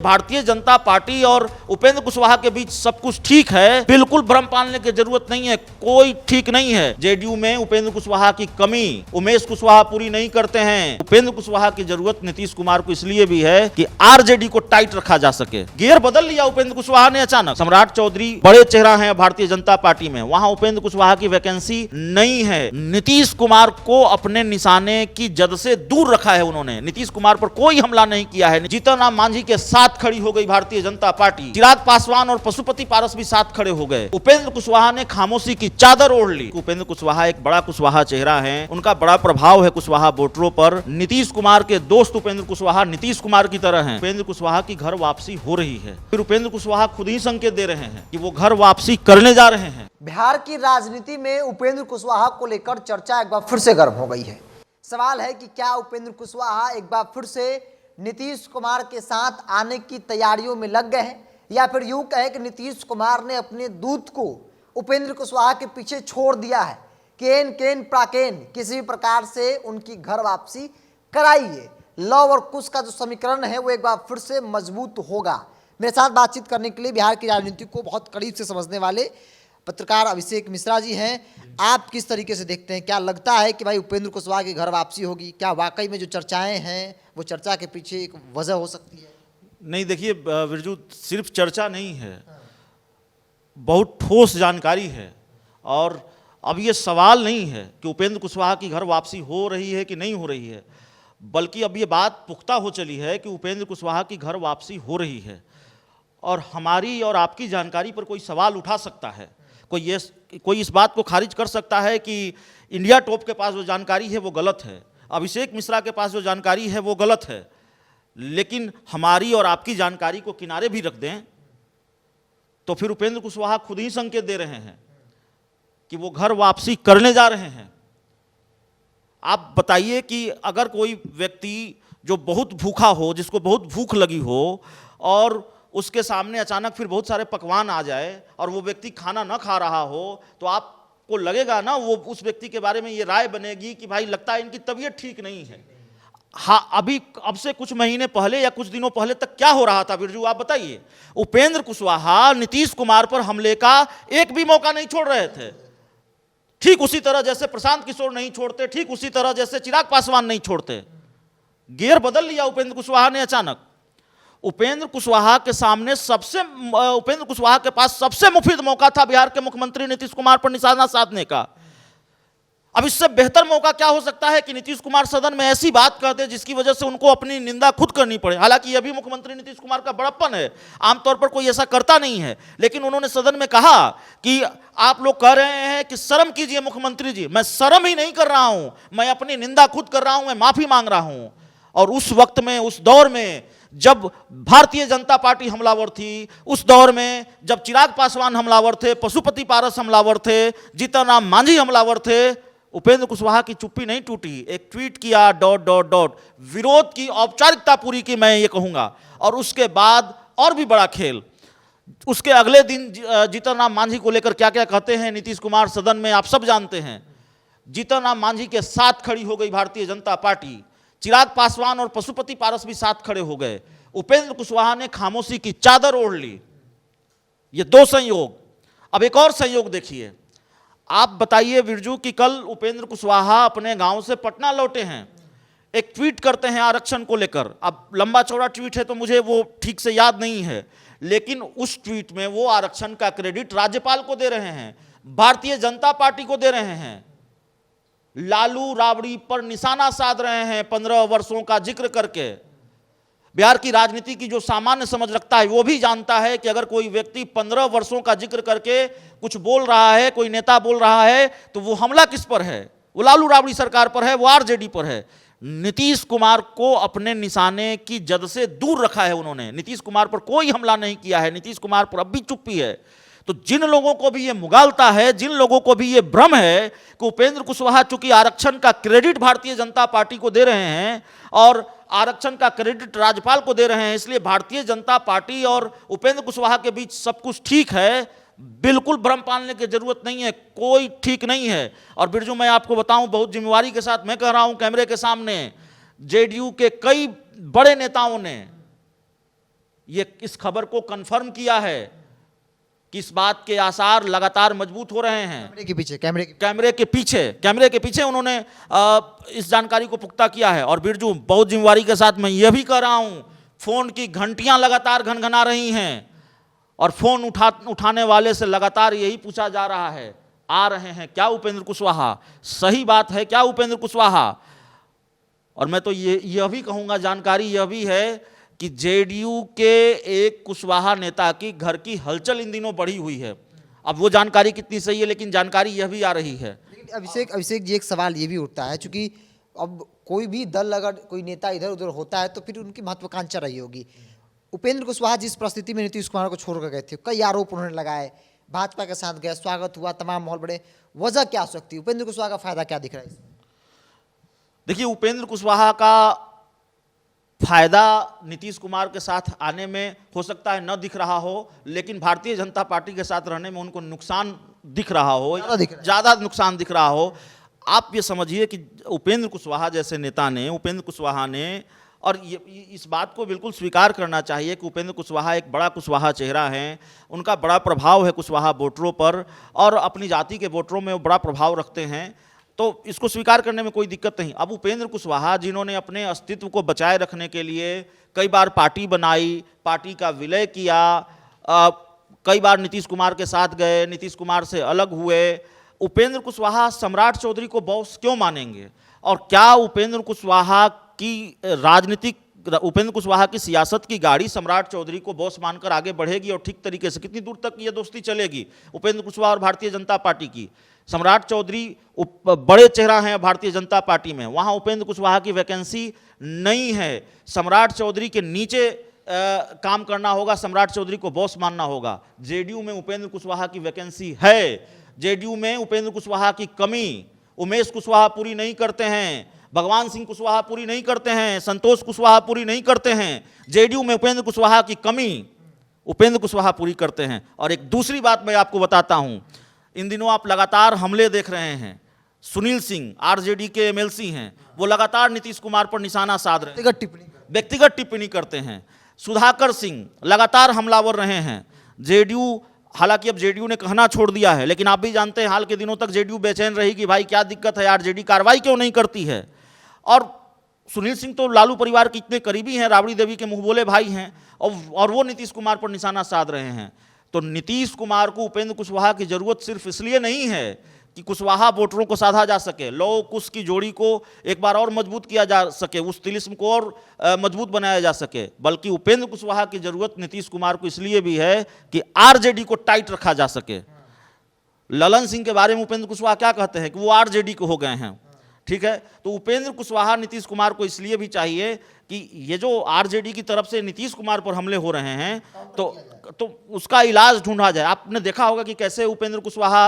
Bharatiya Janata party और उपेंद्र कुशवाहा के बीच सब कुछ ठीक है, बिल्कुल भ्रम पालने की जरूरत नहीं है। कोई ठीक नहीं है। जेडीयू में उपेंद्र कुशवाहा की कमी उमेश कुशवाहा पूरी नहीं करते हैं। उपेंद्र कुशवाहा की जरूरत नीतीश कुमार को इसलिए भी है कि आरजेडी को टाइट रखा जा सके। गियर बदल लिया उपेंद्र कुशवाहा ने अचानक। सम्राट चौधरी बड़े चेहरा है भारतीय जनता पार्टी में, वहां उपेंद्र कुशवाहा की वैकेंसी नहीं है। नीतीश कुमार को अपने निशाने की जद से दूर रखा है उन्होंने। नीतीश कुमार पर कोई हमला नहीं किया है। जीतन राम मांझी के साथ खड़ी हो गई भारतीय जनता पार्टी। चिराग पासवान और पशुपति पारस भी साथ खड़े हो गए। उपेंद्र कुशवाहा ने खामोशी की चादर ओढ़ ली। उपेंद्र कुशवाहा एक बड़ा कुशवाहा चेहरा है, उनका बड़ा प्रभाव है कुशवाहा वोटरों पर। नीतीश कुमार के दोस्त उपेंद्र कुशवाहा नीतीश कुमार की तरह हैं। उपेंद्र कुशवाहा की घर वापसी हो रही है। फिर उपेंद्र कुशवाहा खुद ही संकेत दे रहे हैं कि वो घर वापसी करने जा रहे हैं। बिहार की राजनीति में उपेंद्र कुशवाहा को लेकर चर्चा एक बार फिर से गर्म हो गई है। सवाल है कि क्या उपेंद्र कुशवाहा एक बार फिर से नीतीश कुमार के साथ आने की तैयारियों में लग गए हैं, या फिर यूं कहे कि नीतीश कुमार ने अपने दूत को उपेंद्र कुशवाहा के पीछे छोड़ दिया है। केन केन प्राकेन किसी भी प्रकार से उनकी घर वापसी कराइए। लव और कुश का जो समीकरण है वो एक बार फिर से मजबूत होगा। मेरे साथ बातचीत करने के लिए बिहार की राजनीति को बहुत करीब से समझने वाले पत्रकार अभिषेक मिश्रा जी हैं। आप किस तरीके से देखते हैं, क्या लगता है कि भाई उपेंद्र कुशवाहा की घर वापसी होगी? क्या वाकई में जो चर्चाएं हैं वो चर्चा के पीछे एक वजह हो सकती है? नहीं, देखिए बिरजू, सिर्फ चर्चा नहीं है, बहुत ठोस जानकारी है। और अब ये सवाल नहीं है कि उपेंद्र कुशवाहा की घर वापसी हो रही है कि नहीं हो रही है, बल्कि अब ये बात पुख्ता हो चली है कि उपेंद्र कुशवाहा की घर वापसी हो रही है। और हमारी और आपकी जानकारी पर कोई सवाल उठा सकता है, कोई इस बात को खारिज कर सकता है कि इंडिया टॉप के पास जो जानकारी है वो गलत है, अभिषेक मिश्रा के पास जो जानकारी है वो गलत है। लेकिन हमारी और आपकी जानकारी को किनारे भी रख दें तो फिर उपेंद्र कुशवाहा खुद ही संकेत दे रहे हैं कि वो घर वापसी करने जा रहे हैं। आप बताइए कि अगर कोई व्यक्ति जो बहुत भूखा हो, जिसको बहुत भूख लगी हो, और उसके सामने अचानक फिर बहुत सारे पकवान आ जाए और वो व्यक्ति खाना न खा रहा हो, तो आपको लगेगा ना, वो उस व्यक्ति के बारे में ये राय बनेगी कि भाई लगता है इनकी तबीयत ठीक नहीं है। हाँ, अब से कुछ महीने पहले या कुछ दिनों पहले तक क्या हो रहा था बिरजू, आप बताइए? उपेंद्र कुशवाहा नीतीश कुमार पर हमले का एक भी मौका नहीं छोड़ रहे थे। ठीक उसी तरह जैसे प्रशांत किशोर नहीं छोड़ते, ठीक उसी तरह जैसे चिराग पासवान नहीं छोड़ते। गियर बदल लिया उपेंद्र कुशवाहा ने अचानक। उपेंद्र कुशवाहा के पास सबसे मुफीद मौका था बिहार के मुख्यमंत्री नीतीश कुमार पर निशाना साधने का। अब इससे बेहतर मौका क्या हो सकता है कि नीतीश कुमार सदन में ऐसी बात कह दे जिसकी वजह से उनको अपनी निंदा खुद करनी पड़े। हालांकि यह भी मुख्यमंत्री नीतीश कुमार का बड़प्पन है, आमतौर पर कोई ऐसा करता नहीं है, लेकिन उन्होंने सदन में कहा कि आप लोग कह रहे हैं कि शर्म कीजिए मुख्यमंत्री जी। मैं शर्म ही नहीं कर रहा हूं, मैं अपनी निंदा खुद कर रहा हूं, मैं माफी मांग रहा हूं। और उस वक्त में, उस दौर में जब भारतीय जनता पार्टी हमलावर थी, उस दौर में जब चिराग पासवान हमलावर थे, पशुपति पारस हमलावर थे, जीतन राम मांझी हमलावर थे, उपेंद्र कुशवाहा की चुप्पी नहीं टूटी। एक ट्वीट किया ... विरोध की औपचारिकता पूरी की, मैं ये कहूंगा। और उसके बाद और भी बड़ा खेल, उसके अगले दिन जीतन राम मांझी को लेकर क्या क्या कहते हैं नीतीश कुमार सदन में, आप सब जानते हैं। जीतन राम मांझी के साथ खड़ी हो गई भारतीय जनता पार्टी। चिराग पासवान और पशुपति पारस भी साथ खड़े हो गए। उपेंद्र कुशवाहा ने खामोशी की चादर ओढ़ ली। ये दो संयोग। अब एक और संयोग देखिए। आप बताइए बिरजू कि कल उपेंद्र कुशवाहा अपने गांव से पटना लौटे हैं, एक ट्वीट करते हैं आरक्षण को लेकर। अब लंबा चौड़ा ट्वीट है तो मुझे वो ठीक से याद नहीं है, लेकिन उस ट्वीट में वो आरक्षण का क्रेडिट राज्यपाल को दे रहे हैं, भारतीय जनता पार्टी को दे रहे हैं, लालू राबड़ी पर निशाना साध रहे हैं 15 वर्षों का जिक्र करके। बिहार की राजनीति की जो सामान्य समझ रखता है वो भी जानता है कि अगर कोई व्यक्ति 15 वर्षों का जिक्र करके कुछ बोल रहा है, कोई नेता बोल रहा है, तो वो हमला किस पर है? वो लालू राबड़ी सरकार पर है, वो आरजेडी पर है। नीतीश कुमार को अपने निशाने की जद से दूर रखा है उन्होंने। नीतीश कुमार पर कोई हमला नहीं किया है, नीतीश कुमार पर अब भी चुप्पी है। तो जिन लोगों को भी ये मुगालता है, जिन लोगों को भी ये भ्रम है कि उपेंद्र कुशवाहा चूंकि आरक्षण का क्रेडिट भारतीय जनता पार्टी को दे रहे हैं और आरक्षण का क्रेडिट राज्यपाल को दे रहे हैं, इसलिए भारतीय जनता पार्टी और उपेंद्र कुशवाहा के बीच सब कुछ ठीक है, बिल्कुल भ्रम पालने की जरूरत नहीं है। कोई ठीक नहीं है। और बिरजू, मैं आपको बताऊं, बहुत जिम्मेवारी के साथ मैं कह रहा हूं कैमरे के सामने, जेडीयू के कई बड़े नेताओं ने ये इस खबर को कंफर्म किया है कि इस बात के आसार लगातार मजबूत हो रहे हैं। कैमरे के पीछे उन्होंने इस जानकारी को पुख्ता किया है। और बिरजू, बहुत जिम्मेवारी के साथ मैं यह भी कह रहा हूं, फोन की घंटियां लगातार घनघना रही हैं और फोन उठाने वाले से लगातार यही पूछा जा रहा है, आ रहे हैं क्या उपेंद्र कुशवाहा? सही बात है क्या उपेंद्र कुशवाहा? और मैं तो यह भी कहूंगा, जानकारी यह भी है कि जेडीयू के एक कुशवाहा नेता की घर की हलचल इन दिनों बढ़ी हुई है। अब वो जानकारी कितनी सही है, लेकिन जानकारी यह भी आ रही है। लेकिन अभिषेक जी, एक सवाल ये भी उठता है, चूंकि अब कोई भी दल, अगर कोई नेता इधर उधर होता है तो फिर उनकी महत्वाकांक्षा रही होगी। उपेंद्र कुशवाहा जिस परिस्थिति में नीतीश कुमार को छोड़कर गए थे, कई आरोप उन्होंने लगाए, भाजपा के साथ गए, स्वागत हुआ, तमाम माहौल बड़े, वजह क्या हो सकती है? उपेंद्र कुशवाहा का फायदा क्या दिख रहा है इसमें? देखिए, उपेंद्र कुशवाहा का फायदा नीतीश कुमार के साथ आने में हो सकता है न दिख रहा हो, लेकिन भारतीय जनता पार्टी के साथ रहने में उनको नुकसान दिख रहा हो, ज़्यादा नुकसान दिख रहा हो। आप ये समझिए कि उपेंद्र कुशवाहा जैसे नेता ने, उपेंद्र कुशवाहा ने, और इस बात को बिल्कुल स्वीकार करना चाहिए कि उपेंद्र कुशवाहा एक बड़ा कुशवाहा चेहरा हैं, उनका बड़ा प्रभाव है कुशवाहा वोटरों पर और अपनी जाति के वोटरों में वो बड़ा प्रभाव रखते हैं, तो इसको स्वीकार करने में कोई दिक्कत नहीं। अब उपेंद्र कुशवाहा, जिन्होंने अपने अस्तित्व को बचाए रखने के लिए कई बार पार्टी बनाई, पार्टी का विलय किया, कई बार नीतीश कुमार के साथ गए, नीतीश कुमार से अलग हुए, उपेंद्र कुशवाहा सम्राट चौधरी को बॉस क्यों मानेंगे? और क्या उपेंद्र कुशवाहा की उपेंद्र कुशवाहा की सियासत की गाड़ी सम्राट चौधरी को बॉस मानकर आगे बढ़ेगी और ठीक तरीके से कितनी दूर तक ये दोस्ती चलेगी उपेंद्र कुशवाहा और भारतीय जनता पार्टी की? सम्राट चौधरी बड़े चेहरा हैं भारतीय जनता पार्टी में, वहां उपेंद्र कुशवाहा की वैकेंसी नहीं है। सम्राट चौधरी के नीचे काम करना होगा, सम्राट चौधरी को बॉस मानना होगा। जेडीयू में उपेंद्र कुशवाहा की वैकेंसी है, जेडीयू में उपेंद्र कुशवाहा की कमी उमेश कुशवाहा पूरी नहीं करते हैं, भगवान सिंह कुशवाहा पूरी नहीं करते हैं, संतोष कुशवाहा पूरी नहीं करते हैं। जेडीयू में उपेंद्र कुशवाहा की कमी उपेंद्र कुशवाहा पूरी करते हैं। और एक दूसरी बात मैं आपको बताता हूं, इन दिनों आप लगातार हमले देख रहे हैं। सुनील सिंह आरजेडी के एमएलसी हैं, वो लगातार नीतीश कुमार पर निशाना साध रहे हैं, व्यक्तिगत टिप्पणी करते हैं। सुधाकर सिंह लगातार हमलावर रहे हैं। जेडीयू, हालांकि अब जेडीयू ने कहना छोड़ दिया है, लेकिन आप भी जानते हैं हाल के दिनों तक जेडीयू बेचैन रही कि भाई क्या दिक्कत है, आरजेडी कार्रवाई क्यों नहीं करती है। और सुनील सिंह तो लालू परिवार के इतने करीबी हैं, राबड़ी देवी के मुंह बोले भाई हैं, और वो नीतीश कुमार पर निशाना साध रहे हैं। तो नीतीश कुमार को उपेंद्र कुशवाहा की जरूरत सिर्फ इसलिए नहीं है कि कुशवाहा वोटरों को साधा जा सके, लौ कुश की जोड़ी को एक बार और मजबूत किया जा सके, उस तिलिस्म को और मजबूत बनाया जा सके, बल्कि उपेंद्र कुशवाहा की जरूरत नीतीश कुमार को इसलिए भी है कि आरजेडी को टाइट रखा जा सके। ललन सिंह के बारे में उपेंद्र कुशवाहा क्या कहते हैं कि वो आरजेडी को हो गए हैं, ठीक है। तो उपेंद्र कुशवाहा नीतीश कुमार को इसलिए भी चाहिए कि ये जो आरजेडी की तरफ से नीतीश कुमार पर हमले हो रहे हैं तो उसका इलाज ढूंढा जाए। आपने देखा होगा कि कैसे उपेंद्र कुशवाहा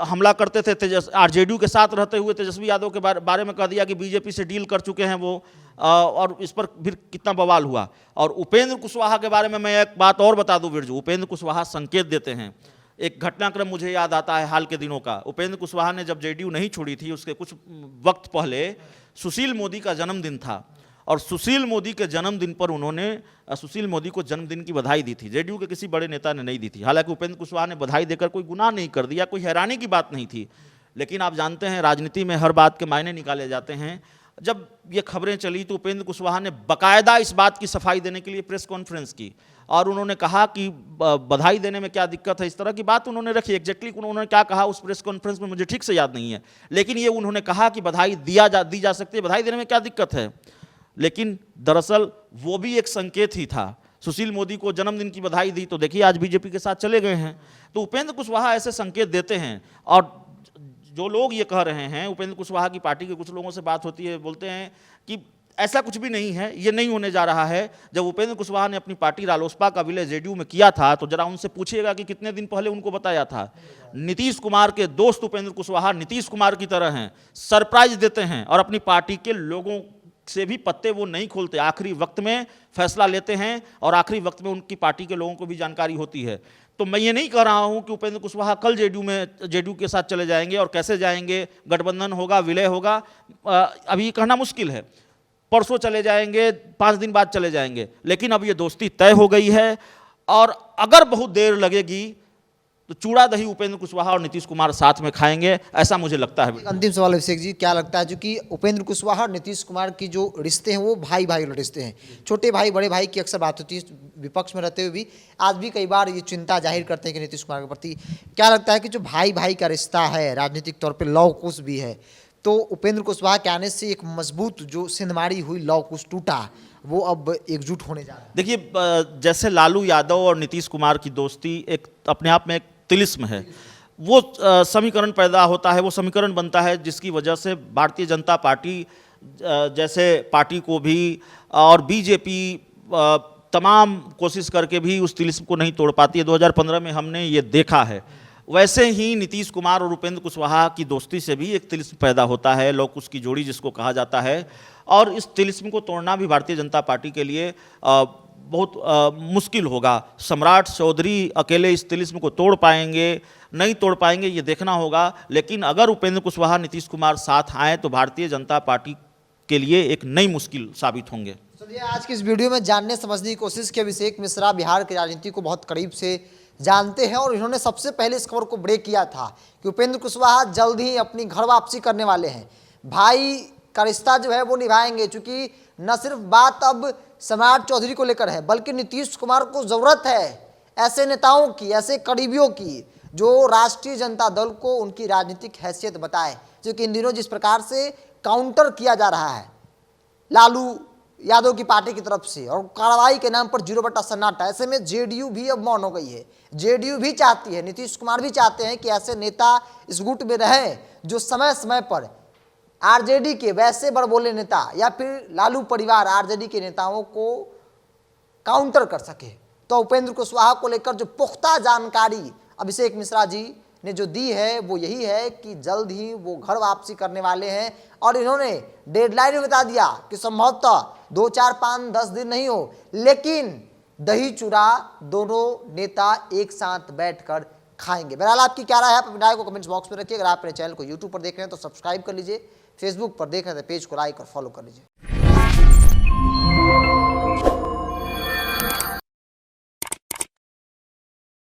हमला करते थे आरजेडी के साथ रहते हुए तेजस्वी यादव के बारे में कह दिया कि बीजेपी से डील कर चुके हैं वो, और इस पर फिर कितना बवाल हुआ। और उपेंद्र कुशवाहा के बारे में मैं एक बात और बता दूं बिरजू, उपेंद्र कुशवाहा संकेत देते हैं। एक घटनाक्रम मुझे याद आता है हाल के दिनों का। उपेंद्र कुशवाहा ने जब जेडीयू नहीं छोड़ी थी, उसके कुछ वक्त पहले सुशील मोदी का जन्मदिन था, और सुशील मोदी के जन्मदिन पर उन्होंने सुशील मोदी को जन्मदिन की बधाई दी थी। जेडीयू के किसी बड़े नेता ने नहीं दी थी। हालांकि उपेंद्र कुशवाहा ने बधाई देकर कोई गुनाह नहीं कर दिया, कोई हैरानी की बात नहीं थी, लेकिन आप जानते हैं राजनीति में हर बात के मायने निकाले जाते हैं। जब ये खबरें चली तो उपेंद्र कुशवाहा ने बाकायदा इस बात की सफाई देने के लिए प्रेस कॉन्फ्रेंस की, और उन्होंने कहा कि बधाई देने में क्या दिक्कत है, इस तरह की बात उन्होंने रखी। एग्जैक्टली उन्होंने क्या कहा उस प्रेस कॉन्फ्रेंस में मुझे ठीक से याद नहीं है, लेकिन ये उन्होंने कहा कि बधाई दी जा सकती है, बधाई देने में क्या दिक्कत है। लेकिन दरअसल वो भी एक संकेत ही था। सुशील मोदी को जन्मदिन की बधाई दी तो देखिए आज बीजेपी के साथ चले गए हैं। तो उपेंद्र कुशवाहा ऐसे संकेत देते हैं, और जो लोग ये कह रहे हैं, उपेंद्र कुशवाहा की पार्टी के कुछ लोगों से बात होती है, बोलते हैं कि ऐसा कुछ भी नहीं है, ये नहीं होने जा रहा है। जब उपेंद्र कुशवाहा ने अपनी पार्टी रालोसपा का विलय जेडीयू में किया था तो जरा उनसे पूछिएगा कि कितने दिन पहले उनको बताया था। नीतीश कुमार के दोस्त उपेंद्र कुशवाहा नीतीश कुमार की तरह हैं, सरप्राइज देते हैं, और अपनी पार्टी के लोगों से भी पत्ते वो नहीं खोलते, आखिरी वक्त में फैसला लेते हैं, और आखिरी वक्त में उनकी पार्टी के लोगों को भी जानकारी होती है। तो मैं ये नहीं कह रहा हूं कि उपेंद्र कुशवाहा कल जेडीयू के साथ चले जाएंगे, और कैसे जाएंगे, गठबंधन होगा, विलय होगा, अभी कहना मुश्किल है। परसों चले जाएंगे, 5 दिन बाद चले जाएंगे, लेकिन अब ये दोस्ती तय हो गई है। और अगर बहुत देर लगेगी तो चूड़ा दही उपेंद्र कुशवाहा और नीतीश कुमार साथ में खाएंगे, ऐसा मुझे लगता है। एक अंतिम सवाल अभिषेक जी, क्या लगता है जो कि उपेंद्र कुशवाहा और नीतीश कुमार की जो रिश्ते हैं वो भाई भाई रिश्ते हैं, छोटे भाई बड़े भाई की अक्सर बात होती है, विपक्ष में रहते हुए भी आज भी कई बार ये चिंता जाहिर करते हैं कि नीतीश कुमार के प्रति। क्या लगता है कि जो भाई भाई का रिश्ता है, राजनीतिक तौर पर लौह कुश भी है, तो उपेंद्र कुशवाहा के आने से एक मजबूत जो सिंधमारी हुई लौह कुश टूटा, वो अब एकजुट होने जा रहा है? देखिए, जैसे लालू यादव और नीतीश कुमार की दोस्ती एक अपने आप में एक तिलिस्म है, वो समीकरण पैदा होता है, वो समीकरण बनता है जिसकी वजह से भारतीय जनता पार्टी जैसे पार्टी को भी और बीजेपी तमाम कोशिश करके भी उस तिलिस्म को नहीं तोड़ पाती है। 2015 में हमने ये देखा है। वैसे ही नीतीश कुमार और उपेंद्र कुशवाहा की दोस्ती से भी एक तिलिस्म पैदा होता है, लौह कुश की जोड़ी जिसको कहा जाता है, और इस तिलिस्म को तोड़ना भी भारतीय जनता पार्टी के लिए बहुत मुश्किल होगा। सम्राट चौधरी अकेले इस तिलिस्म को तोड़ पाएंगे, नहीं तोड़ पाएंगे, ये देखना होगा। लेकिन अगर उपेंद्र कुशवाहा नीतीश कुमार साथ आए तो भारतीय जनता पार्टी के लिए एक नई मुश्किल साबित होंगे। चलिए, आज की इस वीडियो में जानने समझने की कोशिश की अभिषेक मिश्रा बिहार की राजनीति को बहुत करीब से जानते हैं, और इन्होंने सबसे पहले इस खबर को ब्रेक किया था कि उपेंद्र कुशवाहा जल्द ही अपनी घर वापसी करने वाले हैं, भाई का रिश्ता जो है वो निभाएंगे। चूंकि न सिर्फ बात अब सम्राट चौधरी को लेकर है, बल्कि नीतीश कुमार को जरूरत है ऐसे नेताओं की, ऐसे करीबियों की जो राष्ट्रीय जनता दल को उनकी राजनीतिक हैसियत बताए, क्योंकि इन दिनों जिस प्रकार से काउंटर किया जा रहा है लालू यादव की पार्टी की तरफ से और कार्रवाई के नाम पर 0 सन्नाटा, ऐसे में जेडीयू भी अब मौन हो गई है। जेडीयू भी चाहती है, नीतीश कुमार भी चाहते हैं कि ऐसे नेता इस गुट में रहें जो समय समय पर आरजेडी के वैसे बड़बोले नेता या फिर लालू परिवार आरजेडी के नेताओं को काउंटर कर सके। तो उपेंद्र कुशवाहा को लेकर जो पुख्ता जानकारी अभिषेक मिश्रा जी ने जो दी है वो यही है कि जल्द ही वो घर वापसी करने वाले हैं, और इन्होंने डेडलाइन में बता दिया कि संभवतः 2, 4, 5, 10 दिन नहीं हो, लेकिन दही चूड़ा दोनों नेता एक साथ बैठकर खाएंगे। बहरहाल आपकी क्या राय है, आप अपनी राय को कमेंट्स बॉक्स में रखिए। अगर आप अपने चैनल को यूट्यूब पर देख रहे हैं तो सब्सक्राइब कर लीजिए, फेसबुक पर देख रहे हैं तो पेज को लाइक और फॉलो कर लीजिए।